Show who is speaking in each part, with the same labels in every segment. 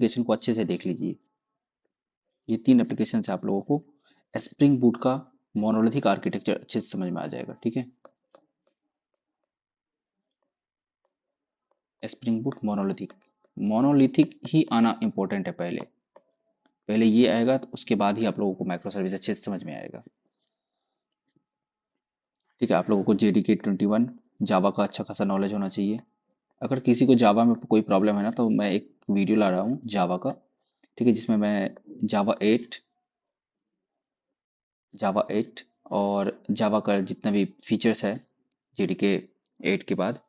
Speaker 1: Application को अच्छे से देख लीजिए। ये 3 एप्लीकेशन से आप लोगों को स्प्रिंग बूट का मोनोलिथिक आर्किटेक्चर अच्छे से समझ में आ जाएगा। ठीक है, स्प्रिंग बूट मोनोलिथिक, मोनोलिथिक ही आना इंपॉर्टेंट है। पहले पहले ये आएगा, तो उसके बाद ही आप लोगों को माइक्रो सर्विस अच्छे से समझ में आएगा। ठीक है, आप लोगों को JDK 21 जावा का अच्छा खासा नॉलेज होना चाहिए। अगर किसी को जावा में कोई प्रॉब्लम है ना, तो मैं एक वीडियो ला रहा हूँ जावा का। ठीक है, जिसमें मैं जावा 8 और जावा का जितना भी फीचर्स है JDK 8 के बाद,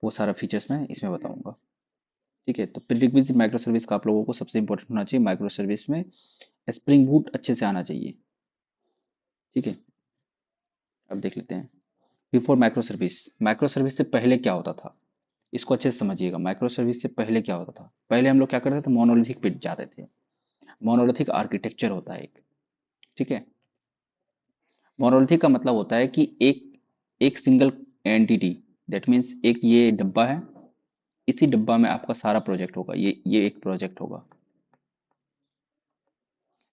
Speaker 1: वो सारा फीचर्स मैं इसमें बताऊंगा। ठीक है, तो प्रीरिक्विजिट माइक्रो सर्विस का आप लोगों को सबसे इंपॉर्टेंट होना चाहिए माइक्रो सर्विस में स्प्रिंग बूट अच्छे से आना चाहिए। ठीक है, अब देख लेते हैं बिफोर माइक्रो सर्विस से पहले क्या होता था। इसको अच्छे से समझिएगा, माइक्रो सर्विस से पहले क्या होता था। पहले हम लोग क्या करते थे, मोनोलिथिक पे जाते थे। मोनोलिथिक आर्किटेक्चर होता है एक। ठीक है, मोनोलिथिक का मतलब होता है कि एक एक सिंगल एंटिटी, दैट मीन्स एक ये डब्बा है, इसी डब्बा में आपका सारा प्रोजेक्ट होगा। ये एक प्रोजेक्ट होगा।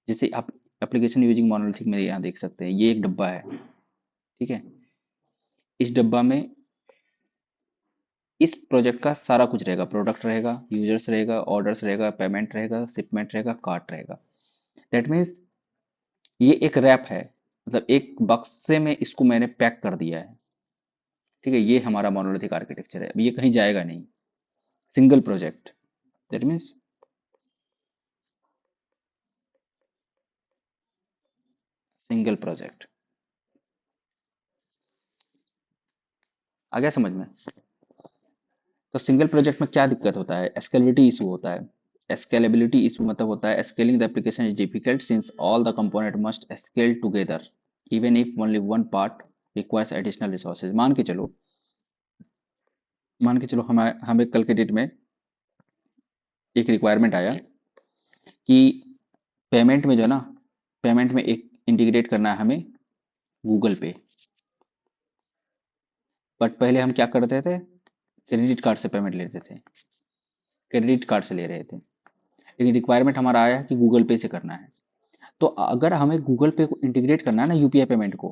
Speaker 1: जैसे आप एप्लीकेशन यूजिंग मोनोलिथिक में यहाँ देख सकते हैं, ये एक डब्बा है। ठीक है, इस डब्बा में इस प्रोजेक्ट का सारा कुछ रहेगा, प्रोडक्ट रहेगा, यूजर्स रहेगा, ऑर्डर्स रहेगा, पेमेंट रहेगा, शिपमेंट रहेगा, कार्ट रहेगा। दैट मीन्स ये एक रैप है, मतलब एक बक्से में इसको मैंने पैक कर दिया है। ठीक है, ये हमारा मोनोलिथिक आर्किटेक्चर है। अब ये कहीं जाएगा नहीं, single project, that means single project. आ गया समझ में? तो सिंगल प्रोजेक्ट में क्या दिक्कत होता है, स्केलेबिलिटी इशू होता है। स्केलेबिलिटी इशू मतलब होता है scaling the application is difficult since all the component must scale together even if only one part requires additional resources. मान के चलो हमें कल के डेट में एक रिक्वायरमेंट आया कि पेमेंट में जो है ना, पेमेंट में एक इंटीग्रेट करना है हमें गूगल पे। बट पहले हम क्या करते थे, क्रेडिट कार्ड से पेमेंट लेते थे, क्रेडिट कार्ड से ले रहे थे। लेकिन रिक्वायरमेंट हमारा आया है कि गूगल पे से करना है। तो अगर हमें गूगल पे को इंटीग्रेट करना है ना, यूपीआई पेमेंट को,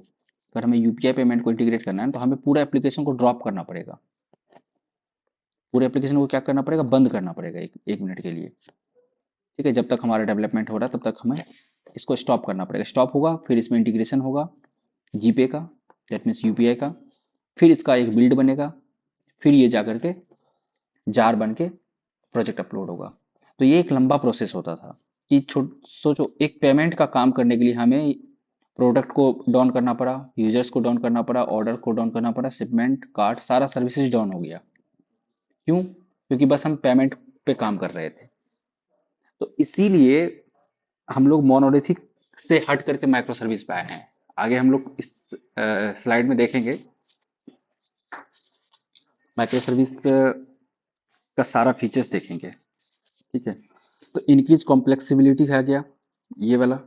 Speaker 1: अगर हमें यूपीआई पेमेंट को इंटीग्रेट करना है तो हमें पूरा एप्लीकेशन को ड्रॉप करना पड़ेगा। पूरे एप्लीकेशन को क्या करना पड़ेगा, बंद करना पड़ेगा एक मिनट के लिए। ठीक है, जब तक हमारा डेवलपमेंट हो रहा है तब तक हमें इसको स्टॉप करना पड़ेगा। स्टॉप होगा, फिर इसमें इंटीग्रेशन होगा जीपे का, दैट मीन्स यूपीआई का, फिर इसका एक बिल्ड बनेगा, फिर ये जा करके जार बन के प्रोजेक्ट अपलोड होगा। तो ये एक लंबा प्रोसेस होता था कि सोचो एक पेमेंट का काम करने के लिए हमें प्रोडक्ट को डाउन करना पड़ा, यूजर्स को डाउन करना पड़ा, ऑर्डर को डाउन करना पड़ा, शिपमेंट कार्ट सारा सर्विसेज डाउन हो गया। क्यों? क्योंकि बस हम पेमेंट पे काम कर रहे थे। तो इसीलिए हम लोग मोनोलिथिक से हट करके माइक्रो सर्विस पे आए हैं। आगे हम लोग इस स्लाइड में देखेंगे माइक्रो सर्विस का सारा फीचर्स देखेंगे। ठीक है, तो इनक्रीज कॉम्प्लेक्सिबिलिटी है गया ये वाला।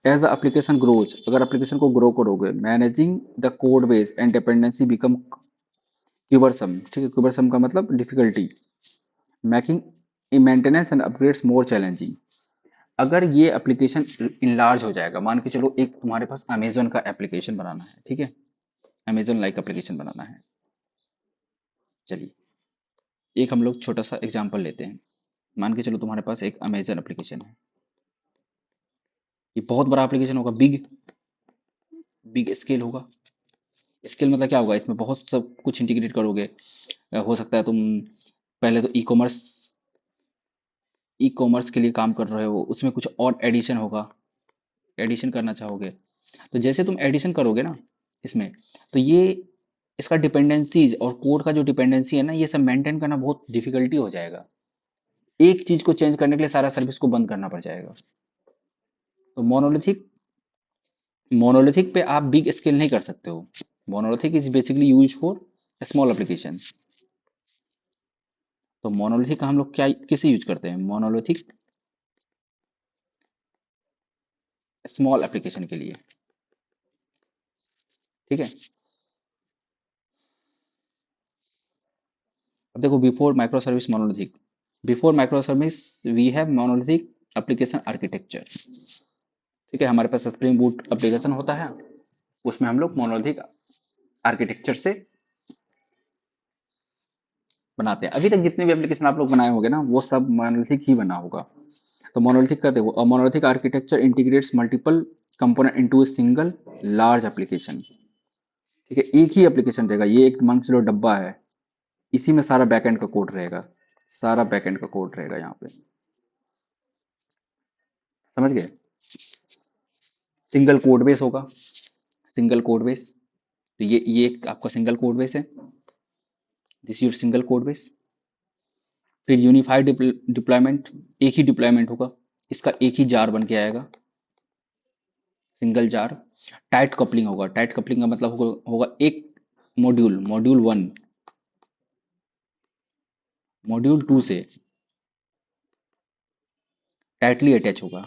Speaker 1: एज द एप्लीकेशन ग्रोज, अगर एप्लीकेशन को ग्रो करोगे, managing the code base and dependency become cumbersome. ठीक है, क्यूबरसम का मतलब difficulty, making maintenance and upgrades more challenging. अगर ये एप्लीकेशन इनलार्ज हो जाएगा, मान के चलो एक तुम्हारे पास अमेजोन का एप्लीकेशन बनाना है। ठीक है, अमेजोन लाइक एप्लीकेशन बनाना है। चलिए एक हम लोग छोटा सा एग्जांपल लेते हैं। मान के चलो तुम्हारे पास एक अमेजन एप्लीकेशन है, ये बहुत बड़ा एप्लीकेशन होगा, बिग बिग स्केल होगा। स्केल मतलब क्या होगा, इसमें बहुत सब कुछ इंटीग्रेट करोगे। हो सकता है तुम पहले तो ई कॉमर्स के लिए काम कर रहे हो, उसमें कुछ और एडिशन होगा, एडिशन करना चाहोगे। तो जैसे तुम एडिशन करोगे ना इसमें, तो ये इसका डिपेंडेंसीज और कोड का जो डिपेंडेंसी है ना, ये सब मेंटेन करना बहुत डिफिकल्टी हो जाएगा। एक चीज को चेंज करने के लिए सारा सर्विस को बंद करना पड़ जाएगा। तो मोनोलिथिक पे आप बिग स्केल नहीं कर सकते हो। Monolithic is basically use for small application. तो मोनोलिथिक का हम लोग क्या किसे यूज करते हैं, मोनोलिथिक स्मॉल एप्लीकेशन के लिए। ठीक है, अब देखो before micro service monolithic, before micro service we have monolithic application architecture. ठीक है, हमारे पास स्प्रिंग बूट एप्लीकेशन होता है, उसमें हम लोग मोनोलिथिक आर्किटेक्चर से बनाते हैं। अभी तक जितने भी एप्लीकेशन आप लोग बनाए होंगे ना, वो सब मोनोलिथिक ही बना होगा। तो मोनोलिथिक का देखो, monolithic architecture integrates multiple component into a single large application. ठीक है, एक ही एप्लीकेशन रहेगा, ये एक मान के चलो डब्बा है, इसी में सारा बैकएंड का कोड रहेगा, सारा बैकएंड का कोड रहेगा यहाँ पे। समझ गए? सिंगल कोड बेस होगा, सिंगल कोड बेस। तो ये एक आपका सिंगल कोड बेस है, this your single code base. फिर यूनिफाइड डिप्लॉयमेंट, एक ही डिप्लॉयमेंट होगा, इसका एक ही जार बन के आएगा, सिंगल जार। टाइट कपलिंग होगा, टाइट कपलिंग का मतलब होगा एक मॉड्यूल, मॉड्यूल 1 मॉड्यूल 2 से टाइटली अटैच होगा,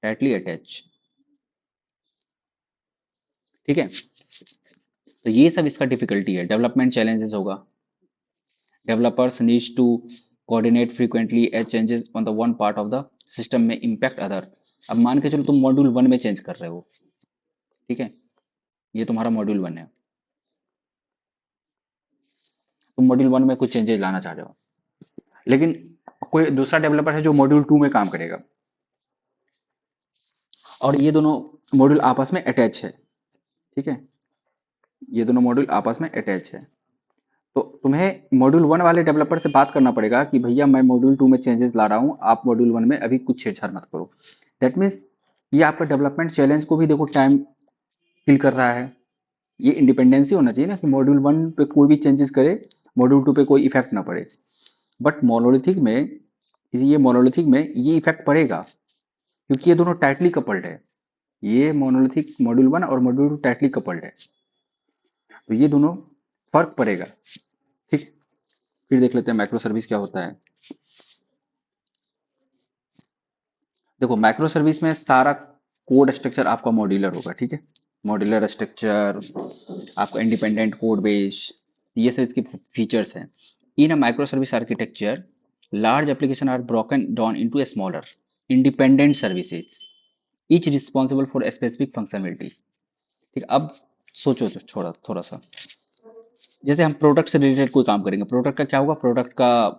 Speaker 1: टाइटली अटैच। ठीक है, तो ये सब इसका डिफिकल्टी है, डेवलपमेंट चैलेंजेस होगा। Developers needs to coordinate frequently as changes on the one part of the system में इम्पैक्ट अदर। अब मान के चलो तुम मॉड्यूल 1 में चेंज कर रहे हो, ठीक है, ये तुम्हारा मॉड्यूल 1 है, तुम मॉड्यूल 1 में कुछ चेंजेस लाना चाह रहे हो, लेकिन कोई दूसरा डेवलपर है जो मॉड्यूल 2 में काम करेगा, और ये दोनों मॉड्यूल आपस में अटैच है। ठीक है, ये दोनों मॉड्यूल आपस में अटैच है, तो तुम्हें मॉड्यूल 1 वाले डेवलपर से बात करना पड़ेगा कि भैया मैं मॉड्यूल 2 में चेंजेस ला रहा हूँ, आप मॉड्यूल 1 में अभी कुछ छेड़छाड़ मत करो। दैट मीन्स ये आपका डेवलपमेंट चैलेंज को भी देखो टाइम किल कर रहा है। ये इंडिपेंडेंसी होना चाहिए ना कि मॉड्यूल 1 पे कोई भी चेंजेस करे, मॉड्यूल 2 पे कोई इफेक्ट ना पड़े। बट मोनोलिथिक में, ये मोनोलिथिक में ये इफेक्ट पड़ेगा, क्योंकि ये दोनों टाइटली कपल्ड है। ये मोनोलिथिक मॉड्यूल 1 और मॉड्यूल 2 टाइटली कपल्ड है, तो ये दोनों फर्क पड़ेगा। ठीक, फिर देख लेते हैं माइक्रो सर्विस क्या होता है। देखो माइक्रो सर्विस में सारा कोड स्ट्रक्चर आपका मॉड्यूलर होगा। ठीक है, मॉड्यूलर स्ट्रक्चर, आपका इंडिपेंडेंट कोड बेस, ये सब इसके फीचर्स हैं। In a micro service architecture large application are broken down into smaller independent services each responsible for specific functionality. ठीक, अब सोचो तो छोड़ा थोड़ा सा, जैसे हम प्रोडक्ट से रिलेटेड कोई काम करेंगे, प्रोडक्ट का क्या होगा, प्रोडक्ट का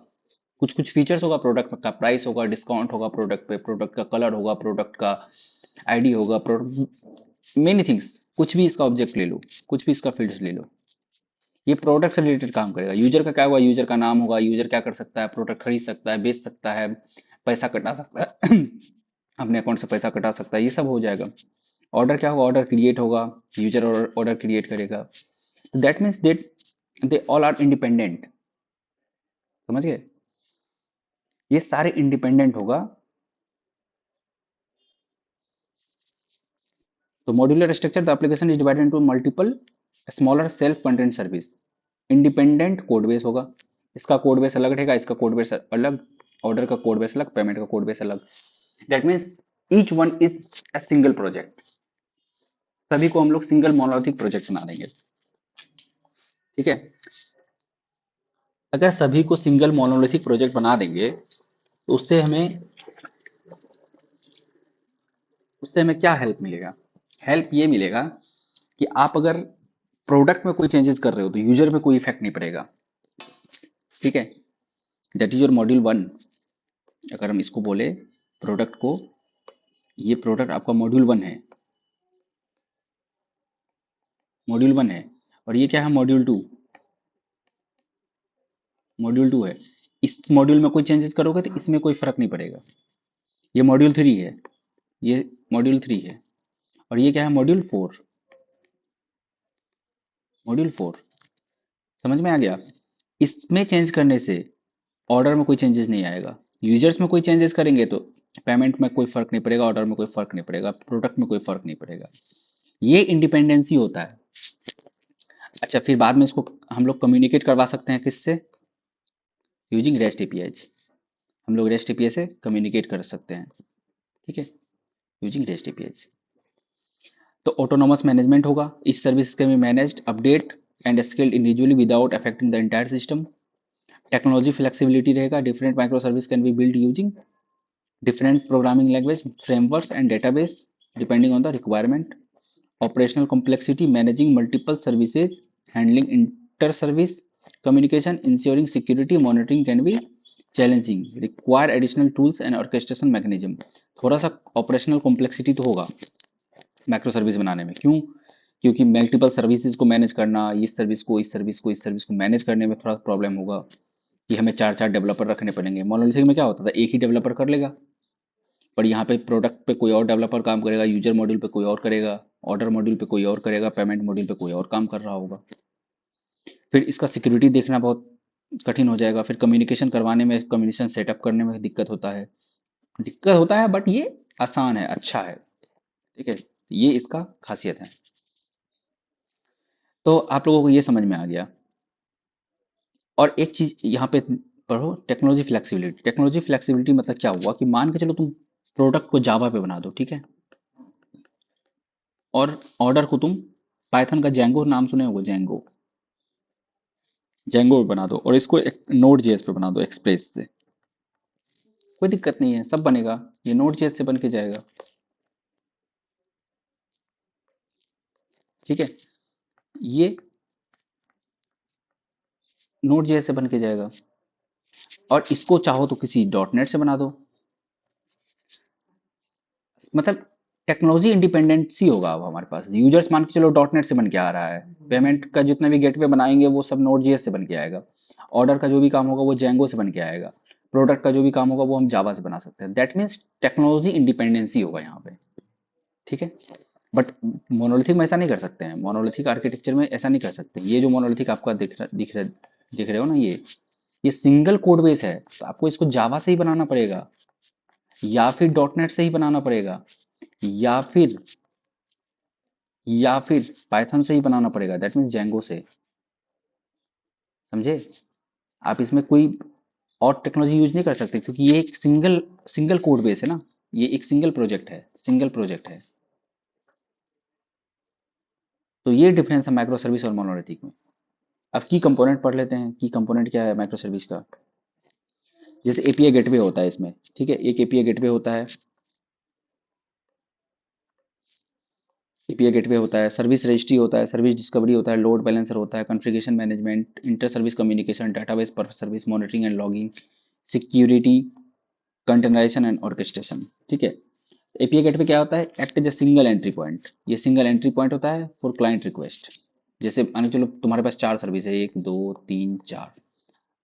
Speaker 1: कुछ कुछ फीचर्स होगा, प्रोडक्ट का प्राइस होगा, डिस्काउंट होगा प्रोडक्ट पे, प्रोडक्ट का कलर होगा, प्रोडक्ट का आईडी होगा, प्रोडक्ट मेनी थिंग्स, कुछ भी इसका ऑब्जेक्ट ले लो, कुछ भी इसका फील्ड्स ले लो, ये प्रोडक्ट से रिलेटेड काम करेगा। यूजर का क्या होगा, यूजर का नाम होगा, यूजर क्या कर सकता है, प्रोडक्ट खरीद सकता है, बेच सकता है, पैसा कटा सकता है अपने अकाउंट से पैसा कटा सकता है, ये सब हो जाएगा। ऑर्डर क्या होगा, ऑर्डर क्रिएट होगा, यूजर ऑर्डर क्रिएट करेगा। तो that means that they all are independent. समझ गए? ये सारे इंडिपेंडेंट होगा। तो modular structure, the application is divided into multiple smaller self content service. Independent code base होगा, इसका कोड बेस अलग रहेगा, इसका कोड बेस अलग, ऑर्डर का कोड बेस अलग, पेमेंट का कोड बेस अलग। That means each one is a single project. सभी को हम लोग सिंगल मोनोलिथिक प्रोजेक्ट बना देंगे। ठीक है, अगर सभी को सिंगल मोनोलिथिक प्रोजेक्ट बना देंगे तो उससे हमें क्या हेल्प मिलेगा? हेल्प ये मिलेगा कि आप अगर प्रोडक्ट में कोई चेंजेस कर रहे हो तो यूजर में कोई इफेक्ट नहीं पड़ेगा। ठीक है, दैट इज योर मॉड्यूल 1। अगर हम इसको बोले प्रोडक्ट को, ये प्रोडक्ट आपका मॉड्यूल 1 है, मॉड्यूल 1 है, और ये क्या है, मॉड्यूल 2, मॉड्यूल 2 है। इस मॉड्यूल में कोई चेंजेस करोगे तो इसमें कोई फर्क नहीं पड़ेगा। ये मॉड्यूल 3 है, ये मॉड्यूल 3 है, और ये क्या है, मॉड्यूल 4, मॉड्यूल 4। समझ में आ गया? इसमें चेंज करने से ऑर्डर में कोई चेंजेस नहीं आएगा, यूजर्स में कोई चेंजेस करेंगे तो पेमेंट में कोई फर्क नहीं पड़ेगा, ऑर्डर में कोई फर्क नहीं पड़ेगा, प्रोडक्ट में कोई फर्क नहीं पड़ेगा। ये इंडिपेंडेंसी होता है। अच्छा, फिर बाद में इसको हम लोग कम्युनिकेट करवा सकते हैं किससे? Using rest APIs. हम लोग रेस्ट एपीआई से कम्युनिकेट कर सकते हैं। ठीक है, यूजिंग रेस्ट एपीआईज। तो ऑटोनोमस मैनेजमेंट होगा, इस service can be managed, updated and scaled individually without affecting the entire system. Technology flexibility रहेगा, different micro service can be build using different programming language, frameworks and database depending on the requirement. Operational complexity, managing multiple services, handling inter-service communication, ensuring security monitoring can be challenging. Require additional tools and orchestration mechanism. थोड़ा सा operational complexity तो होगा micro service बनाने में। क्यों? क्योंकि multiple services को manage करना, इस सर्विस को इस सर्विस को इस सर्विस को मैनेज करने में थोड़ा प्रॉब्लम होगा कि हमें चार चार डेवलपर रखने पड़ेंगे। मोनोलिथिक में क्या होता था, एक ही डेवलपर कर लेगा, पर यहाँ पे प्रोडक्ट पे कोई और डेवलपर काम करेगा, यूजर मॉड्यूल पे कोई और करेगा, ऑर्डर मॉड्यूल पे कोई और करेगा, पेमेंट मॉड्यूल पे कोई और काम कर रहा होगा। फिर इसका सिक्योरिटी देखना बहुत कठिन हो जाएगा। फिर कम्युनिकेशन करवाने में, कम्युनिकेशन सेटअप करने में दिक्कत होता है बट ये आसान है, अच्छा है। ठीक है, ये इसका खासियत है। तो आप लोगों को ये समझ में आ गया। और एक चीज यहाँ पे पढ़ो, टेक्नोलॉजी फ्लेक्सिबिलिटी। टेक्नोलॉजी फ्लेक्सिबिलिटी मतलब क्या हुआ कि मान के चलो तुम प्रोडक्ट को जावा पे बना दो, ठीक है, और ऑर्डर को तुम पाइथन का जेंगो नाम सुने होगे, जेंगो, जेंगो पे बना दो, और इसको एक नोड जेएस पे बना दो एक्सप्रेस से, कोई दिक्कत नहीं है, सब बनेगा, ये नोड जेएस से बन के जाएगा। ठीक है, ये नोड जेएस से बन के जाएगा। और इसको चाहो तो किसी डॉट नेट से बना दो, मतलब टेक्नोलॉजी इंडिपेंडेंसी होगा। अब हमारे पास यूजर्स मान के चलो डॉट नेट से बन के आ रहा है, पेमेंट का जितना भी गेटवे बनाएंगे वो सब नोड जेएस से बन के आएगा, ऑर्डर का जो भी काम होगा वो जेंगो से बन के आएगा, प्रोडक्ट का जो भी काम होगा वो हम जावा से बना सकते हैं। दैट मीन्स टेक्नोलॉजी इंडिपेंडेंसी होगा यहाँ पे। ठीक है, बट मोनोलिथिक में ऐसा नहीं कर सकते हैं, मोनोलिथिक आर्किटेक्चर में ऐसा नहीं कर सकते। ये जो मोनोलिथिक आपका दिख रहे हो ना, ये सिंगल कोड बेस है, तो आपको इसको जावा से ही बनाना पड़ेगा, या फिर डॉट नेट से ही बनाना पड़ेगा, या फिर पाइथन से ही बनाना पड़ेगा, दैट मीन्स जेंगो से। समझे? आप इसमें कोई और टेक्नोलॉजी यूज नहीं कर सकते, क्योंकि ये एक सिंगल सिंगल कोड बेस है ना, ये एक सिंगल प्रोजेक्ट है। तो ये डिफरेंस है माइक्रो सर्विस और मोनोलिथिक में। अब की कंपोनेंट पढ़ लेते हैं। की कंपोनेंट क्या है माइक्रो सर्विस का? जैसे एपीआई गेटवे होता है इसमें, ठीक है, एक एपीआई गेटवे होता है, एपीआई गेटवे होता है, सर्विस रजिस्ट्री होता है, सर्विस डिस्कवरी होता है, लोड बैलेंसर होता है, configuration management, inter service communication, database per service monitoring and logging, security, containerization and orchestration. ठीक है, एपीआई गेटवे क्या होता है? Act as a single entry point. ये सिंगल एंट्री पॉइंट होता है फॉर क्लाइंट रिक्वेस्ट। जैसे मान के चलो तुम्हारे पास चार सर्विस है, एक दो तीन चार।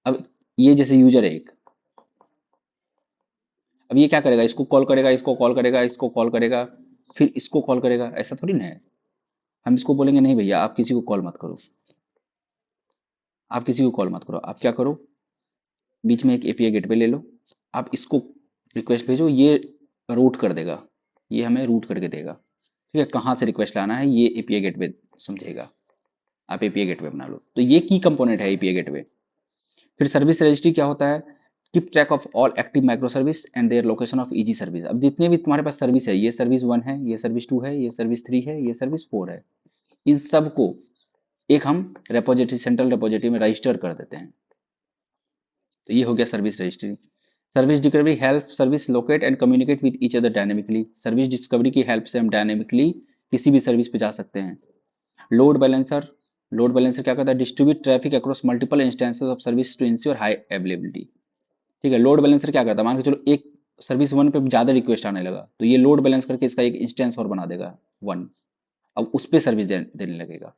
Speaker 1: अब ये जैसे यूजर है एक, अब ये क्या करेगा? इसको कॉल करेगा, इसको कॉल करेगा, इसको कॉल करेगा, फिर इसको कॉल करेगा, ऐसा थोड़ी ना है। हम इसको बोलेंगे नहीं भैया आप किसी को कॉल मत करो, आप किसी को कॉल मत करो, आप क्या करो, बीच में एक एपीआई गेटवे ले लो, आप इसको रिक्वेस्ट भेजो, ये रूट कर देगा, ये हमें रूट करके देगा। ठीक है, कहाँ से रिक्वेस्ट लाना है ये एपीआई गेटवे समझेगा। आप एपीआई गेटवे बना लो, तो ये की कंपोनेंट है एपीआई गेटवे। फिर सर्विस रजिस्ट्री क्या होता है? Keep track of all active micro service and their location of easy service. अब जितने भी तुम्हारे पास सर्विस है, ये सर्विस 1 है, ये सर्विस 2 है, ये सर्विस 3 है, ये सर्विस 4 है, इन सब को एक हम रेपोजिटरी, सेंट्रल रेपोजिटरी में रजिस्टर कर देते हैं। तो ये हो गया service registry. Service discovery help service locate and communicate with each other dynamically. Service discovery की हेल्प से हम डायनेमिकली किसी भी सर्विस पे जा सकते हैं। लोड बैलेंसर, लोड बैलेंसर क्या करता है? Distribute traffic across multiple instances of service to ensure high availability. ठीक है, लोड बैलेंसर क्या करता है? मान के चलो एक सर्विस 1 पे ज्यादा रिक्वेस्ट आने लगा, तो ये लोड बैलेंस करके इसका एक इंस्टेंस और बना देगा 1, अब उस पे सर्विस देने लगेगा।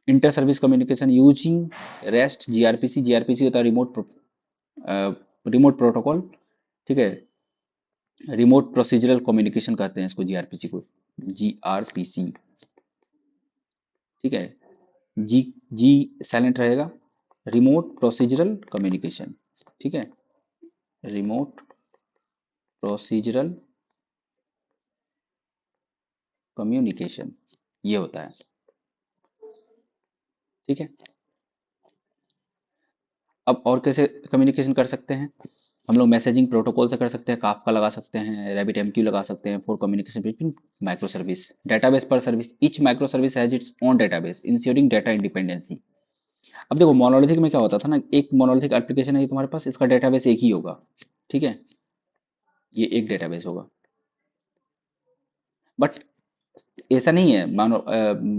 Speaker 1: Inter service communication using rest, gRPC. GRPC होता है रिमोट प्रोटोकॉल। ठीक है, रिमोट प्रोसीजरल कम्युनिकेशन कहते हैं इसको, जीआरपीसी को, जीआरपीसी। ठीक है, जी जी साइलेंट रहेगा, रिमोट प्रोसीजरल कम्युनिकेशन। ठीक है, रिमोट प्रोसीजरल कम्युनिकेशन ये होता है। ठीक है, अब और कैसे कम्युनिकेशन कर सकते हैं हम लोग? मैसेजिंग प्रोटोकॉल से कर सकते हैं, काफका लगा सकते हैं, रैबिट एमक्यू लगा सकते हैं for communication between micro service. Database per service, each micro service has its own database ensuring data independency. अब देखो मोनोलिथिक में क्या होता था ना, एक मोनोलिथिक एप्लीकेशन है तुम्हारे पास, इसका डेटाबेस एक ही होगा, ठीक है, ये एक डेटाबेस होगा। बट ऐसा नहीं है, मानो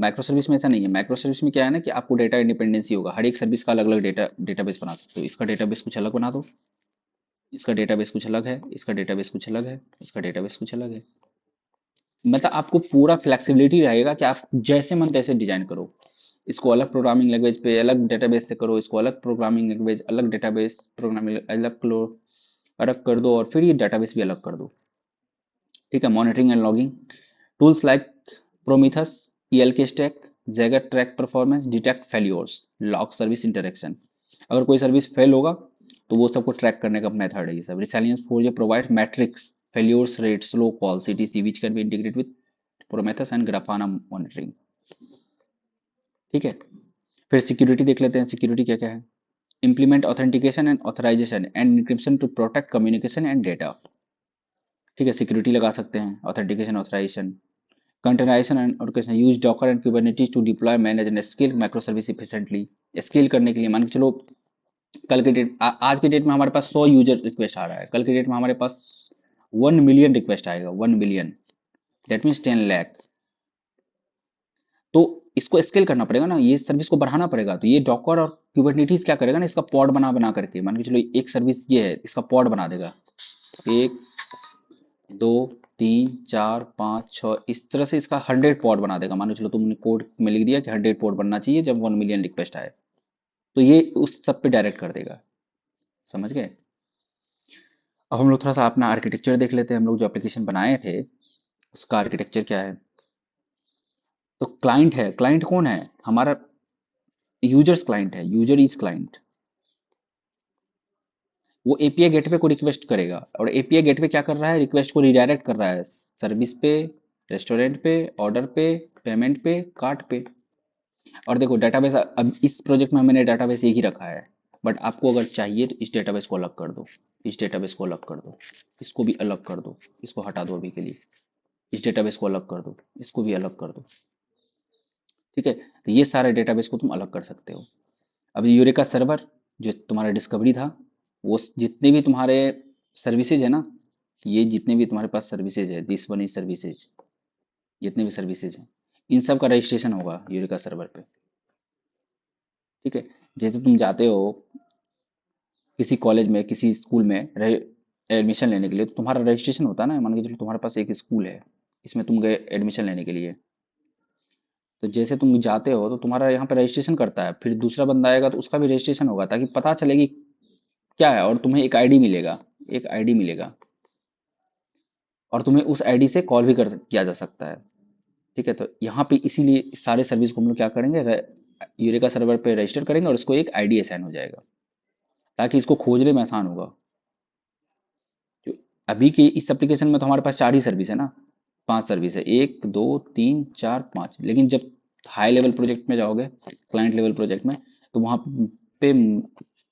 Speaker 1: माइक्रो सर्विस में ऐसा नहीं है। माइक्रो सर्विस में क्या है ना कि आपको डेटा इंडिपेंडेंसी होगा, हर एक सर्विस का अलग अलग डेटाबेस बना सकते हो। इसका डेटाबेस कुछ अलग बना दो, इसका डेटाबेस कुछ अलग है, इसका डेटाबेस कुछ अलग है, इसका डेटाबेस कुछ अलग है। मतलब आपको पूरा फ्लेक्सिबिलिटी रहेगा कि आप जैसे मन तैसे डिजाइन करो। इसको अलग प्रोग्रामिंग लैंग्वेज पे अलग डेटाबेस से करो, इसको अलग प्रोग्रामिंग लैंग्वेज अलग डेटाबेस प्रोग्रामिंग अलग करो, अलग कर दो, और फिर ये डेटाबेस भी अलग कर दो। ठीक है, monitoring and logging tools like Prometheus, ELK stack, Jaeger track performance, detect failures, log service interaction. अगर कोई सर्विस फेल होगा तो वो सबको ट्रैक करने का मेथड है ये सब। रिसाइलियंस 4J provide matrix failures rate slow call CTC which can be integrated with Prometheus and Grafana monitoring. ठीक है, फिर सिक्योरिटी देख लेते हैं, सिक्योरिटी क्या क्या है। Implement authentication and authorization and encryption to protect communication and data. ठीक है, सिक्योरिटी लगा सकते हैं, authentication, authorization, containerization and orchestration, use Docker and Kubernetes to deploy manage and scale micro service efficiently. Scale करने के लिए मान के चलो, कल के डेट आज के डेट में हमारे पास 100 यूजर रिक्वेस्ट आ रहा है, कल के डेट में हमारे पास 1 मिलियन रिक्वेस्ट आएगा, 1 मिलियन, दैट मीन्स 10 लाख। तो इसको स्केल करना पड़ेगा ना, ये सर्विस को बढ़ाना पड़ेगा। तो ये डॉकर और क्यूबरनेटिस क्या करेगा ना, इसका पॉड बना बना करके, मान के चलो एक सर्विस ये है, इसका पॉड बना देगा, 1 2 3 4 5 6, इस तरह से इसका 100 पॉड बना देगा। मान के चलो तुमने कोड में लिख दिया कि 100 पॉड बनना चाहिए जब 1 मिलियन रिक्वेस्ट आए, तो ये उस सब पे डायरेक्ट कर देगा। समझ गए। अब हम लोग थोड़ा सा अपना आर्किटेक्चर देख लेते हैं। हम लोग जो एप्लीकेशन बनाए थे उसका आर्किटेक्चर क्या है। तो क्लाइंट है, क्लाइंट कौन है हमारा, यूजर्स क्लाइंट है, यूजर इज क्लाइंट। वो एपीआई गेटवे को रिक्वेस्ट करेगा, और एपीआई गेटवे क्या कर रहा है, रिक्वेस्ट को रिडायरेक्ट कर रहा है सर्विस पे, रेस्टोरेंट पे, ऑर्डर पे, पेमेंट पे, कार्ट पे। और देखो डेटाबेस, अब इस प्रोजेक्ट में मैंने डेटाबेस एक ही रखा है, बट आपको अगर चाहिए तो इस डेटाबेस को अलग कर दो, इस डेटाबेस को अलग कर दो, इसको भी अलग कर दो, इसको हटा दो अभी के लिए, इस डेटाबेस को अलग कर दो, इसको भी अलग कर दो। ठीक है, तो ये सारे डेटाबेस को तुम अलग कर सकते हो। अब यूरेका सर्वर जो तुम्हारा डिस्कवरी था, वो जितने भी तुम्हारे सर्विसेज है ना, ये जितने भी तुम्हारे पास सर्विसेज है, दिस वन इज सर्विसेज, जितने भी सर्विसेज हैं, इन सब का रजिस्ट्रेशन होगा यूरेका सर्वर पे। ठीक है, जैसे तुम जाते हो किसी कॉलेज में, किसी स्कूल में एडमिशन लेने के लिए, तो तुम्हारा रजिस्ट्रेशन होता है ना। मान के चलो तुम्हारे पास एक स्कूल है, इसमें तुम गए एडमिशन लेने के लिए, तो जैसे तुम जाते हो तो तुम्हारा यहाँ पे रजिस्ट्रेशन करता है, फिर दूसरा बंदा आएगा तो उसका भी रजिस्ट्रेशन होगा, ताकि पता चलेगी क्या है, और तुम्हें एक आईडी मिलेगा, एक आईडी मिलेगा, और तुम्हें उस आईडी से कॉल भी कर किया जा सकता है। ठीक है, तो यहाँ पे इसीलिए इस सारे सर्विस को हम लोग क्या करेंगे, यूरेका सर्वर पे रजिस्टर करेंगे और इसको एक आईडी असाइन हो जाएगा, ताकि इसको खोजने में आसान होगा। जो अभी की इस एप्लीकेशन में तो हमारे पास 4 ही सर्विस है ना, 5 सर्विस है, 1 2 3 4 5, लेकिन जब हाई लेवल प्रोजेक्ट में जाओगे, क्लाइंट लेवल प्रोजेक्ट में, तो वहाँ पे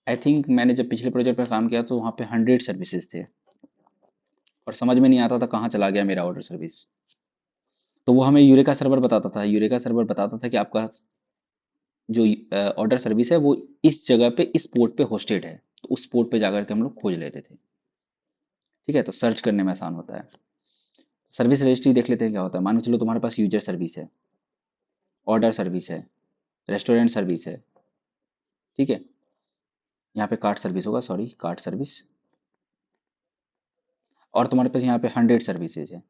Speaker 1: आई थिंक मैंने जब पिछले प्रोजेक्ट पे काम किया तो वहाँ पे 100 सर्विसेज थे, और समझ में नहीं आता था कहाँ चला गया मेरा ऑर्डर सर्विस। तो वो हमें यूरेका सर्वर बताता था, यूरेका सर्वर बताता था कि आपका जो ऑर्डर सर्विस है वो इस जगह पे, इस पोर्ट पे होस्टेड है, तो उस पोर्ट पे जाकर के हम लोग खोज लेते थे। ठीक है, तो सर्च करने में आसान होता है। सर्विस रजिस्ट्री देख लेते हैं क्या होता है। मान के चलो तुम्हारे पास यूजर सर्विस है, ऑर्डर सर्विस है, रेस्टोरेंट सर्विस है। ठीक है, यहाँ पे कार्ट सर्विस होगा, सॉरी कार्ट सर्विस, और तुम्हारे पास यहाँ पे 100 सर्विसेज है,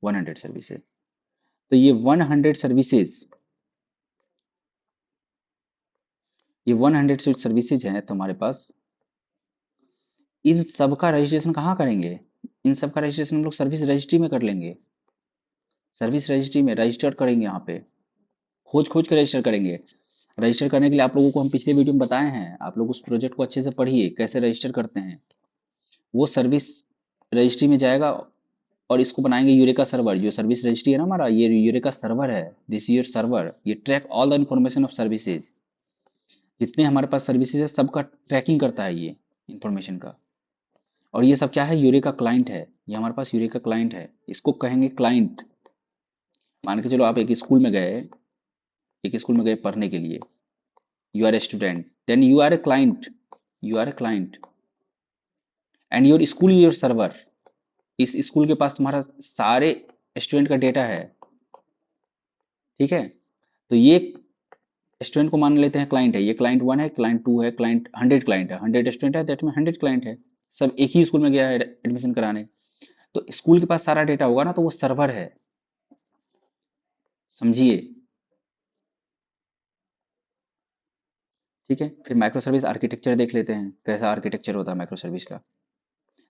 Speaker 1: 100 सर्विसेज। तो ये 100 सर्विसेज, ये 100 सर्विसेज हैं तुम्हारे पास। इन सब का रजिस्ट्रेशन कहाँ करेंगे, इन सब का रजिस्ट्रेशन हम लोग सर्विस रजिस्ट्री में कर लेंगे। सर्विस रजिस्ट्री में रजिस्टर करेंगे, यहाँ पे खोज खोज के रजिस्टर करेंगे। रजिस्टर करने के लिए आप लोगों को हम पिछले वीडियो में बताए हैं, आप लोग उस प्रोजेक्ट को अच्छे से पढ़िए कैसे रजिस्टर करते हैं। वो सर्विस रजिस्ट्री में जाएगा, और इसको बनाएंगे यूरेका सर्वर। जो सर्विस रजिस्ट्री है ना हमारा, ये यूरेका सर्वर है, दिस ईयर सर्वर, ये track all the information of services. जितने हमारे पास सर्विसेज है सबका ट्रैकिंग करता है ये इंफॉर्मेशन का। और ये सब क्या है, यूरेका क्लाइंट है, ये हमारे पास यूरेका क्लाइंट है, इसको कहेंगे क्लाइंट। मान के चलो आप एक स्कूल में गए, एक स्कूल में गए पढ़ने के लिए, you are a student, then you are a client, you are a client, and your school is your server. इस स्कूल के पास तुम्हारा सारे स्टूडेंट का डेटा है, ठीक है। तो ये स्टूडेंट को मान लेते हैं क्लाइंट है, ये क्लाइंट 1 है, क्लाइंट 2 है, क्लाइंट 100 क्लाइंट है, 100 स्टूडेंट है, दैट में 100 क्लाइंट है, सब एक ही स्कूल में गया है एडमिशन कराने। तो स्कूल के पास सारा डेटा होगा ना, तो वो सर्वर है, समझिए, ठीक है। फिर माइक्रो सर्विस आर्किटेक्चर देख लेते हैं, कैसा आर्किटेक्चर होता है माइक्रो सर्विस का।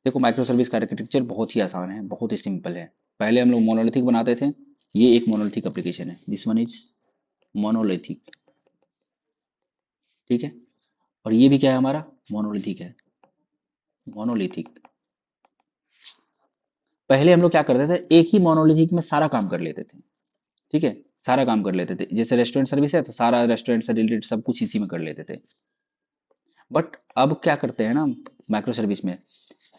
Speaker 1: देखो माइक्रो सर्विस का आर्किटेक्चर बहुत ही आसान है, बहुत ही सिंपल है। पहले हम लोग मोनोलिथिक बनाते थे, ये एक मोनोलिथिक एप्लीकेशन है, दिस वन इज मोनोलिथिक, ठीक है। और ये भी क्या है हमारा, मोनोलिथिक है, मोनोलिथिक। पहले हम लोग क्या करते थे, एक ही मोनोलिथिक में सारा काम कर लेते थे, ठीक है, सारा काम कर लेते थे। जैसे रेस्टोरेंट सर्विस है तो सारा रेस्टोरेंट से रिलेटेड सब कुछ इसी में कर लेते थे। बट अब क्या करते हैं ना, माइक्रो सर्विस में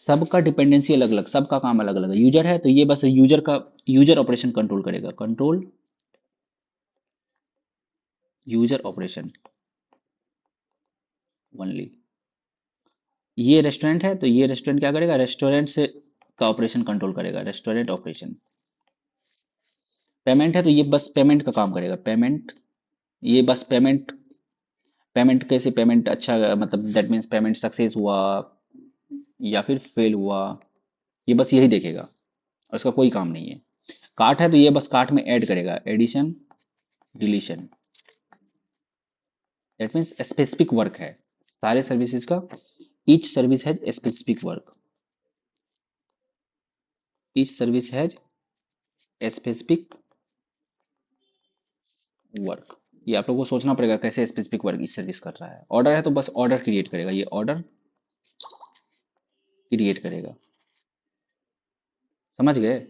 Speaker 1: सबका डिपेंडेंसी अलग अलग, सबका काम अलग अलग है। यूजर है तो ये बस यूजर का, यूजर ऑपरेशन कंट्रोल करेगा, कंट्रोल यूजर ऑपरेशन ओनली। ये रेस्टोरेंट है तो ये रेस्टोरेंट क्या करेगा, रेस्टोरेंट से का ऑपरेशन कंट्रोल करेगा, रेस्टोरेंट ऑपरेशन। पेमेंट है तो ये बस पेमेंट का काम करेगा, पेमेंट, ये बस पेमेंट, पेमेंट कैसे, पेमेंट अच्छा मतलब दैट मीन्स पेमेंट सक्सेस हुआ या फिर फेल हुआ, ये बस यही देखेगा और इसका कोई काम नहीं है। कार्ट है तो ये बस कार्ट में ऐड करेगा, addition deletion, that means specific work है सारे सर्विसेज का, each service has specific work, each service has specific work. ये आप लोगों को सोचना पड़ेगा कैसे स्पेसिफिक वर्क इस सर्विस कर रहा है। ऑर्डर है तो बस ऑर्डर क्रिएट करेगा, ये ऑर्डर क्रिएट करेगा, समझ गए।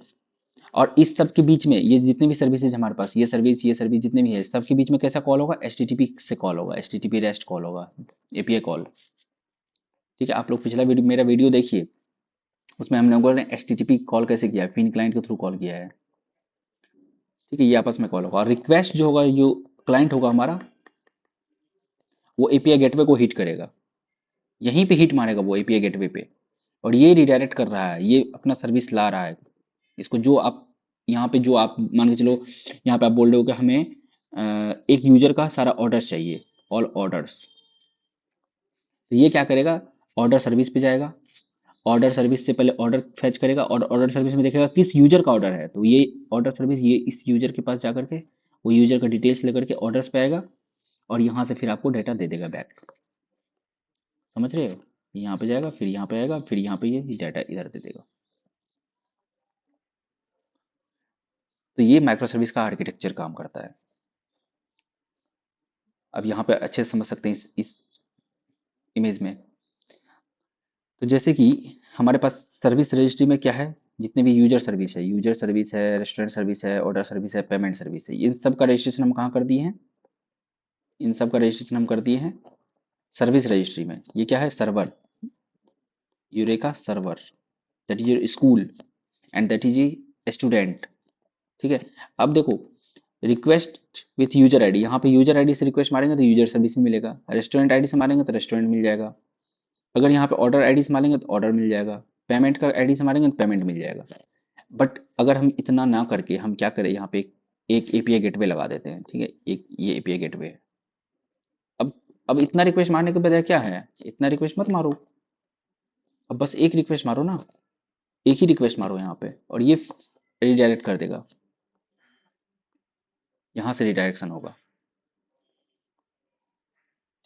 Speaker 1: और इस सब के बीच में ये जितने भी सर्विसेज हमारे पास, ये सर्विस जितने भी है, सबके बीच में कैसा कॉल होगा, एचटीटीपी से कॉल होगा, एचटीटीपी रेस्ट कॉल होगा, एपीआई कॉल, ठीक है। आप लोग पिछला वीडियो, मेरा वीडियो देखिए, उसमें हमने लोगों ने एचटीटीपी कॉल कैसे किया है, फिन क्लाइंट के थ्रू कॉल किया है, ठीक है। ये आपस में कॉल होगा और रिक्वेस्ट जो होगा, जो क्लाइंट होगा हमारा, वो एपीआई गेटवे को हिट करेगा, यहीं पे हिट मारेगा वो एपीआई गेटवे पे, और ये रिडायरेक्ट कर रहा है, ये अपना सर्विस ला रहा है इसको। जो आप यहाँ पे, जो आप मान के चलो, यहाँ पे आप बोल रहे हो कि हमें एक यूजर का सारा ऑर्डर्स चाहिए, ऑल ऑर्डर्स, तो ये क्या करेगा, ऑर्डर सर्विस पे जाएगा, ऑर्डर सर्विस से पहले ऑर्डर फेच करेगा और ऑर्डर सर्विस में देखेगा किस यूजर का ऑर्डर है, तो ये ऑर्डर सर्विस ये इस यूजर के पास जाकर के वो यूजर का डिटेल्स लेकर के ऑर्डर्स पे आएगा और यहाँ से फिर आपको डाटा दे देगा बैक, समझ रहे हो। यहाँ पे जाएगा, फिर यहाँ पे आएगा, फिर यहाँ पे ये डाटा इधर दे देगा। तो ये माइक्रो सर्विस का आर्किटेक्चर काम करता है। अब यहाँ पे अच्छे से समझ सकते हैं इस इमेज में। तो जैसे कि हमारे पास सर्विस रजिस्ट्री में क्या है, जितने भी यूजर सर्विस है, रेस्टोरेंट सर्विस है, ऑर्डर सर्विस है, पेमेंट सर्विस है, इन सब का रजिस्ट्रेशन हम कहाँ कर दिए हैं, इन सब का रजिस्ट्रेशन हम कर दिए हैं सर्विस रजिस्ट्री में। ये क्या है, server, eureka server, that is your school and that is a student, ठीक है। अब देखो, रिक्वेस्ट विथ यूजर आईडी, यहाँ पे यूजर आईडी से रिक्वेस्ट मारेंगे तो यूजर सर्विस में मिलेगा, रेस्टोरेंट आईडी से मारेंगे तो रेस्टोरेंट मिल जाएगा, अगर यहाँ पे ऑर्डर आईडी से मारेंगे तो ऑर्डर मिल जाएगा, पेमेंट का आईडी से मारेंगे तो पेमेंट मिल जाएगा। बट अगर हम इतना ना करके हम क्या करें, यहाँ पे एक एपीआई गेटवे लगा देते हैं, ठीक है, एक ये एपीआई गेटवे है। अब अब इतना रिक्वेस्ट मारने के बजाय क्या है, इतना रिक्वेस्ट मत मारो, अब बस एक रिक्वेस्ट मारो ना, एक ही रिक्वेस्ट मारो यहाँ पे और ये रिडायरेक्ट कर देगा, यहाँ से रिडायरेक्शन होगा,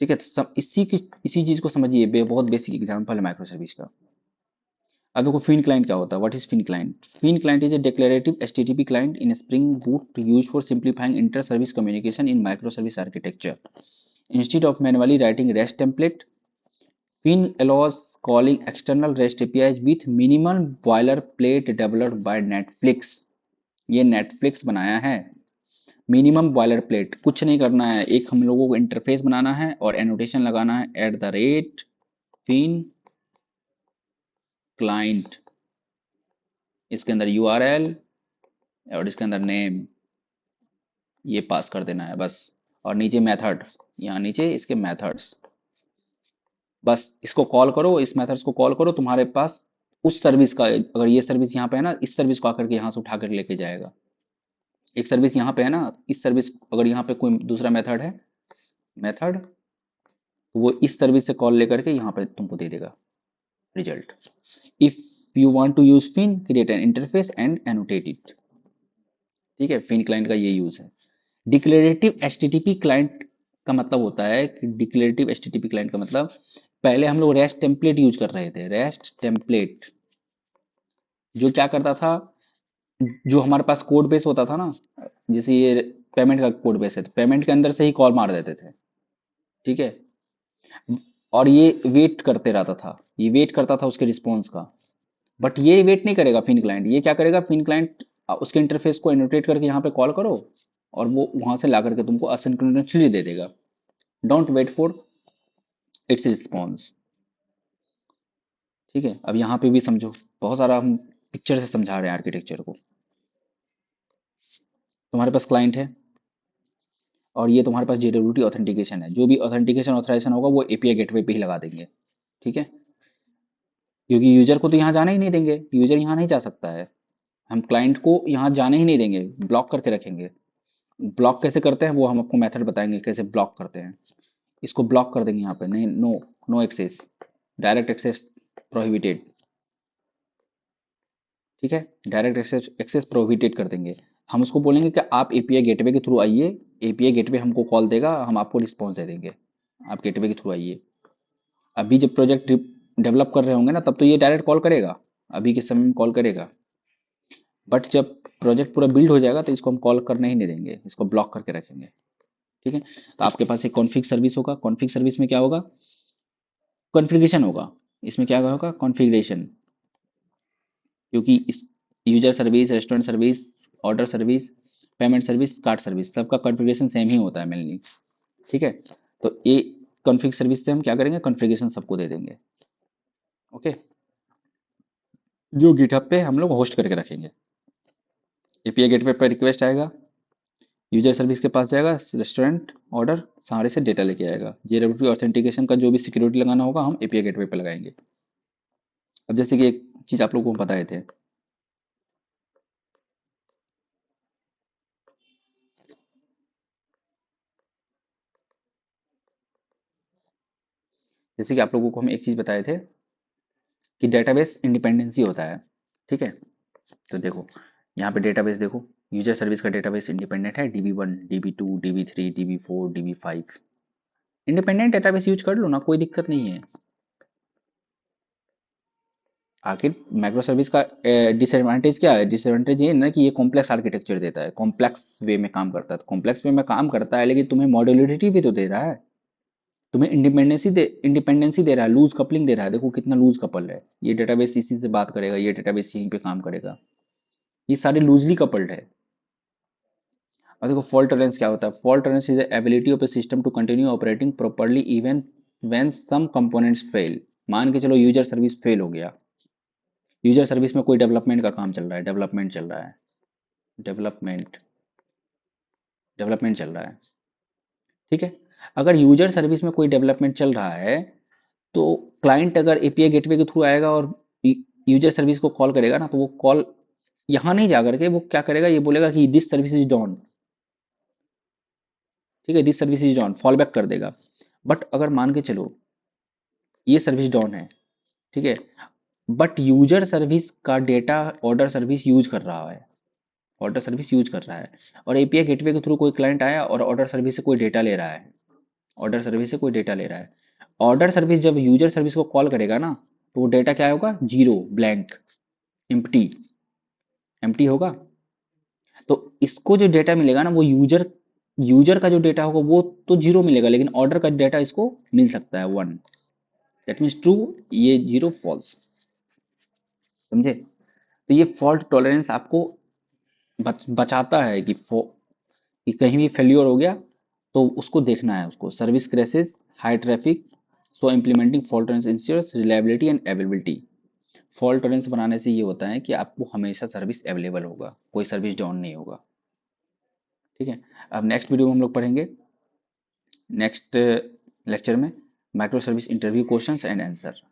Speaker 1: ठीक है। तो सब इसी चीज को समझिए, बहुत बेसिक एग्जांपल है माइक्रो सर्विस का। अब देखो फिन क्लाइंट क्या होता है, what is Feign client, Feign client is a declarative HTTP client in Spring Boot used for simplifying inter service communication in micro service architecture instead of manually writing REST template. Fin allows calling external REST APIs with minimal boilerplate developed by Netflix. ये Netflix बनाया है, minimum boiler plate, कुछ नहीं करना है, एक हम लोगों को इंटरफेस बनाना है और एनोटेशन लगाना है @ फिन क्लाइंट, इसके अंदर यूआरएल और इसके अंदर नेम, ये पास कर देना है बस, और नीचे मेथड, यहाँ नीचे इसके मेथड्स, बस इसको कॉल करो, इस मेथड्स को कॉल करो, तुम्हारे पास उस सर्विस का, अगर ये सर्विस यहाँ पे है ना, इस सर्विस को आकर के यहाँ से उठा कर लेके जाएगा। एक सर्विस यहाँ पे है ना, इस सर्विस, अगर यहाँ पे कोई दूसरा मेथड है, मेथड, तो वो इस सर्विस से कॉल लेकर के यहाँ पे तुमको दे देगा result. If you want to use Feign, create an interface and annotate it. ठीक है, फिन क्लाइंट का ये यूज है। डिक्लेरेटिव एचटीटीपी क्लाइंट का मतलब होता है कि डिक्लेरेटिव एचटीटीपी क्लाइंट का मतलब, पहले हम लोग रेस्ट टेम्पलेट यूज कर रहे थे, रेस्ट टेम्पलेट जो क्या करता था, जो हमारे पास कोड बेस होता था ना, जैसे ये पेमेंट का कोड बेस है, तो पेमेंट के अंदर से ही कॉल मार देते थे। ठीक है, और ये वेट करते रहता था, ये वेट करता था उसके रिस्पॉन्स का। बट ये वेट नहीं करेगा फिन क्लाइंट, ये क्या करेगा फिन क्लाइंट, उसके इंटरफेस को एनोटेट करके यहाँ पे कॉल करो, और वो वहां से ला करके तुमको असिंक्रोनसली दे देगा। Don't wait for its response. ठीक है, अब यहाँ पे भी समझो, बहुत सारा हम पिक्चर से समझा रहे हैं आर्किटेक्चर को। तुम्हारे पास क्लाइंट है, और ये तुम्हारे पास JWT ऑथेंटिकेशन है, जो भी ऑथेंटिकेशन ऑथराइजेशन होगा वो API गेटवे पे ही लगा देंगे। ठीक है, क्योंकि यूजर को तो यहाँ जाने ही नहीं देंगे, यूजर यहाँ नहीं जा सकता है, हम क्लाइंट को यहाँ जाने ही नहीं देंगे, ब्लॉक करके रखेंगे। ब्लॉक कैसे करते हैं वो हम आपको मेथड बताएंगे, कैसे ब्लॉक करते हैं। इसको ब्लॉक कर देंगे यहाँ पे, नहीं, no, no access, direct access prohibited. ठीक है, डायरेक्ट एक्सेस एक्सेस प्रोहिबिटेड कर देंगे। हम उसको बोलेंगे कि आप एपीआई गेटवे के थ्रू आइए, एपीआई गेटवे हमको कॉल देगा, हम आपको रिस्पॉन्स दे देंगे, आप गेटवे के थ्रू आइए। अभी जब प्रोजेक्ट डेवलप कर रहे होंगे ना, तब तो ये डायरेक्ट कॉल करेगा, अभी के समय में कॉल करेगा। बट जब प्रोजेक्ट पूरा बिल्ड हो जाएगा तो इसको हम कॉल करने ही नहीं देंगे, इसको ब्लॉक करके रखेंगे। ठीक है, तो आपके पास एक कॉन्फ़िग सर्विस होगा, कॉन्फ़िग सर्विस में क्या होगा, कॉन्फ़िगरेशन होगा। इसमें क्या होगा, कॉन्फ़िगरेशन, क्योंकि इस user service, restaurant service, order service, payment service, card service, सबका कॉन्फ़िगरेशन सेम ही होता है मेनली। ठीक है, तो ये कॉन्फ़िग सर्विस से हम क्या करेंगे, कॉन्फ़िगरेशन सबको दे देंगे। ओके, जो गिटहब पे हम लोग होस्ट करके रखेंगे। एपीआई गेटवे पर रिक्वेस्ट आएगा, यूजर सर्विस के पास जाएगा, रेस्टोरेंट ऑर्डर सारे से डेटा लेके आएगा। JWT ऑथेंटिकेशन का जो भी सिक्योरिटी लगाना होगा हम एपीआई गेटवे पे लगाएंगे। अब जैसे कि एक चीज आप लोगों को बताए थे, जैसे कि आप लोगों को हम एक चीज बताए थे कि डेटाबेस इंडिपेंडेंसी होता है। ठीक है, तो देखो यहाँ पे डेटाबेस देखो, यूजर सर्विस का डेटाबेस इंडिपेंडेंट है, DB1, DB2, DB3, DB4, DB5। Independent database use कर लो ना, कोई दिक्कत नहीं है। आखिर माइक्रो सर्विस का डिसएडवांटेज क्या है, डिसएडवांटेज ये है ना कि ये कॉम्प्लेक्स आर्किटेक्चर देता है, कॉम्प्लेक्स वे में काम करता है, कॉम्प्लेक्स वे में काम करता है, लेकिन तुम्हें मॉड्यूलरिटी भी तो दे रहा है, तुम्हें इंडिपेंडेंसी दे रहा है, लूज कपलिंग दे रहा है। देखो कितना लूज कपल है, ये डेटाबेस इसी से बात करेगा, ये डेटाबेस यहीं पे काम करेगा, ये सारे लूजली कपल्ड है। और देखो फॉल्ट टॉलरेंस क्या होता है, fault tolerance is the ability of a system to continue operating properly even when some components fail. मान के चलो यूजर सर्विस फेल हो गया, यूजर सर्विस में कोई डेवलपमेंट का काम चल रहा है, डेवलपमेंट चल रहा है, डेवलपमेंट डेवलपमेंट चल रहा है। ठीक है, अगर यूजर सर्विस में कोई डेवलपमेंट चल रहा है, तो क्लाइंट अगर एपीआई गेटवे के थ्रू आएगा और यूजर सर्विस को कॉल करेगा ना, तो वो कॉल यहाँ नहीं जा करके वो क्या करेगा, ये बोलेगा कि दिस सर्विस इज डाउन। ठीक है, this service is down, fall back कर देगा। बट अगर मान के चलो ये सर्विस डाउन है, ठीक है, बट यूजर सर्विस का डेटा ऑर्डर सर्विस यूज कर रहा है, ऑर्डर सर्विस यूज कर रहा है, और एपीआई गेटवे के थ्रू कोई क्लाइंट आया और ऑर्डर सर्विस से कोई डेटा ले रहा है, ऑर्डर सर्विस से कोई डेटा ले रहा है। ऑर्डर सर्विस जब यूजर सर्विस को कॉल करेगा ना, तो वो डेटा क्या होगा, जीरो, ब्लैंक, एम्प्टी, एम्प्टी होगा। तो इसको जो डेटा मिलेगा ना, वो यूजर यूजर का जो डेटा होगा वो तो जीरो मिलेगा, लेकिन ऑर्डर का डेटा इसको मिल सकता है 1। दैट मीन्स ट्रू, ये जीरो, फॉल्स। समझे, तो ये फॉल्ट टॉलरेंस आपको बचाता है कि कहीं भी फेल्योर हो गया तो उसको देखना है, उसको service crashes, high traffic, so implementing fault tolerance ensures reliability and availability. Fault tolerance बनाने से ये होता है कि आपको हमेशा सर्विस अवेलेबल होगा, कोई सर्विस डाउन नहीं होगा। ठीक है, अब नेक्स्ट वीडियो में हम लोग पढ़ेंगे नेक्स्ट लेक्चर में micro service interview questions and answer.